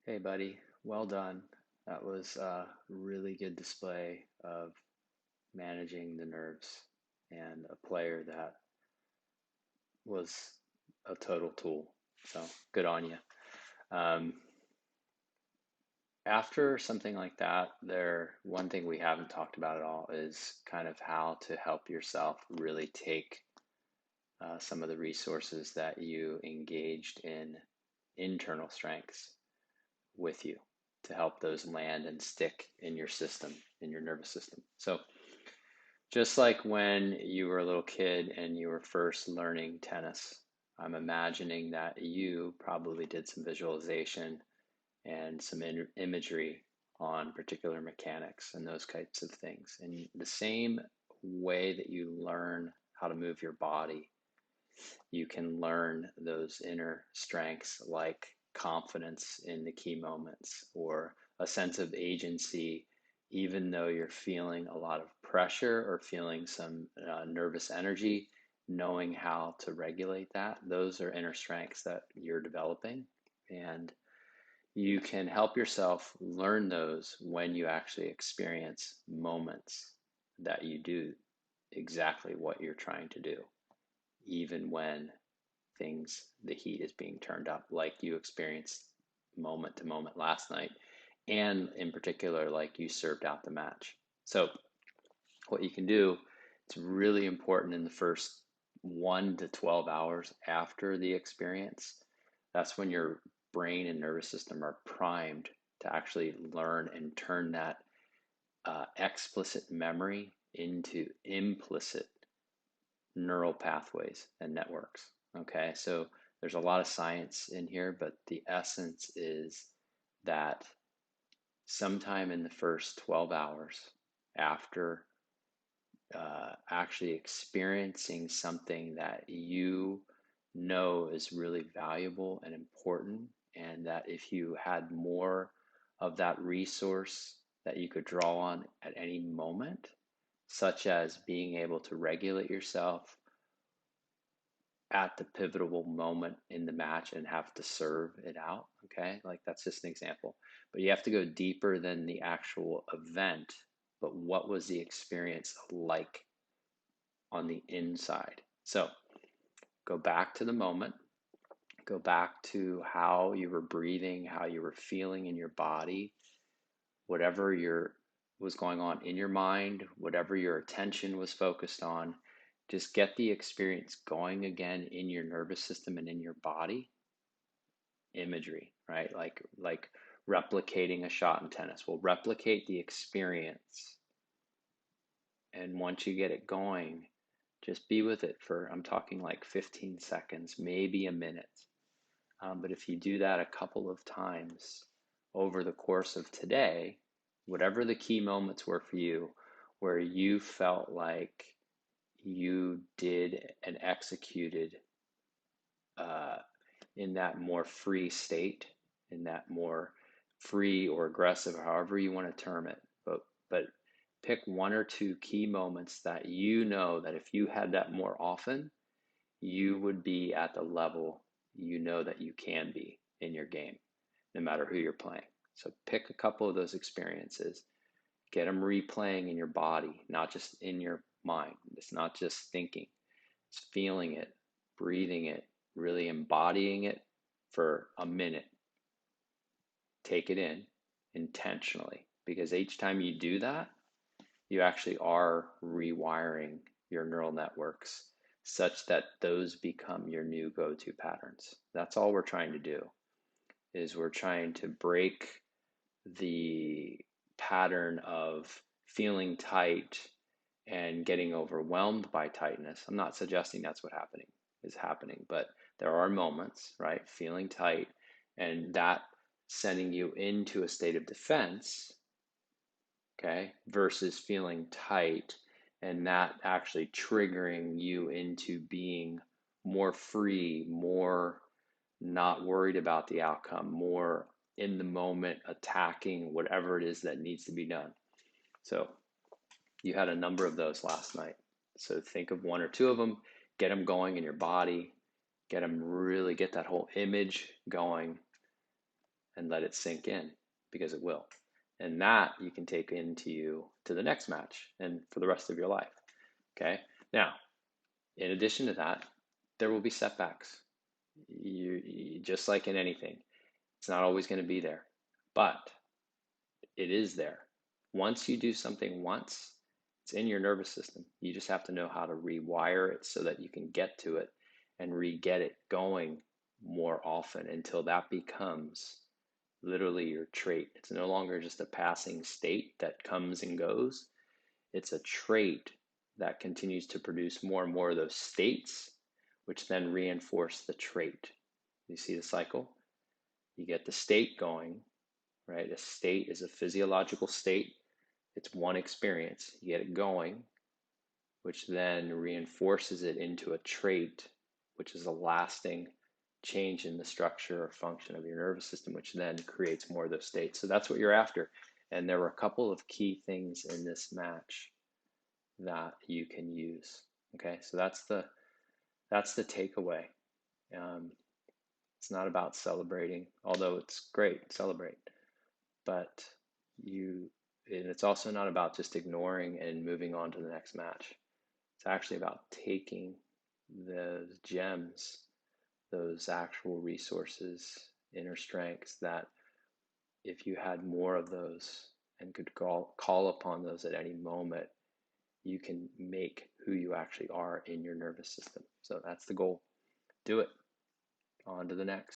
Hey, buddy. Well done. That was a really good display of managing the nerves and a player that was a total tool. So good on you. Um, After something like that, one thing we haven't talked about at all is kind of how to help yourself really take some of the resources that you engaged in internal strengths with you to help those land and stick in your system, in your nervous system. So, just like when you were a little kid and you were first learning tennis, I'm imagining that you probably did some visualization and some imagery on particular mechanics and those types of things. In the same way that you learn how to move your body, you can learn those inner strengths like confidence in the key moments or a sense of agency, even though you're feeling a lot of pressure or feeling some nervous energy, knowing how to regulate that. Those are inner strengths that you're developing. And you can help yourself learn those when you actually experience moments that you do exactly what you're trying to do, even when the heat is being turned up, like you experienced moment to moment last night, and in particular, like you served out the match. So, what you can do, it's really important in the first 1 to 12 hours after the experience. That's when your brain and nervous system are primed to actually learn and turn that explicit memory into implicit neural pathways and networks. Okay, so there's a lot of science in here, but the essence is that sometime in the first 12 hours after actually experiencing something that you know is really valuable and important, and that if you had more of that resource that you could draw on at any moment, such as being able to regulate yourself at the pivotal moment in the match and have to serve it out. Okay, like that's just an example. But you have to go deeper than the actual event. But what was the experience like on the inside? So go back to the moment, go back to how you were breathing, how you were feeling in your body, whatever your was going on in your mind, whatever your attention was focused on, just get the experience going again in your nervous system and in your body. Imagery, right? Like replicating a shot in tennis. Will replicate the experience. And once you get it going, just be with it for, I'm talking like 15 seconds, maybe a minute. But if you do that a couple of times over the course of today, whatever the key moments were for you, where you felt like you did and executed uh, in that more free state, in that more free or aggressive, however you want to term it. But pick one or two key moments that you know that if you had that more often, you would be at the level you know that you can be in your game, no matter who you're playing. So pick a couple of those experiences, get them replaying in your body, not just in your mind. It's not just thinking, it's feeling it, breathing it, really embodying it for a minute. Take it in intentionally, because each time you do that, you actually are rewiring your neural networks such that those become your new go-to patterns. That's all we're trying to do, is we're trying to break the pattern of feeling tight and getting overwhelmed by tightness. I'm not suggesting that's what is happening, but there are moments, right? Feeling tight and that sending you into a state of defense, okay, versus feeling tight and that actually triggering you into being more free, more not worried about the outcome, more in the moment, attacking whatever it is that needs to be done. So you had a number of those last night. So think of one or two of them, get them going in your body, get that whole image going, and let it sink in, because it will. And that you can take into you to the next match and for the rest of your life. Okay. Now, in addition to that, there will be setbacks. Just like in anything, it's not always going to be there, but it is there. Once you do something once, it's in your nervous system. You just have to know how to rewire it so that you can get to it and re-get it going more often until that becomes literally your trait. It's no longer just a passing state that comes and goes. It's a trait that continues to produce more and more of those states, which then reinforce the trait. You see the cycle? You get the state going, right? A state is a physiological state. It's one experience. You get it going, which then reinforces it into a trait, which is a lasting change in the structure or function of your nervous system, which then creates more of those states. So that's what you're after. And there were a couple of key things in this match that you can use. Okay, so that's the takeaway. It's not about celebrating, although it's great, celebrate, but and it's also not about just ignoring and moving on to the next match. It's actually about taking those gems, those actual resources, inner strengths that if you had more of those and could call upon those at any moment, you can make who you actually are in your nervous system. So that's the goal. Do it. On to the next.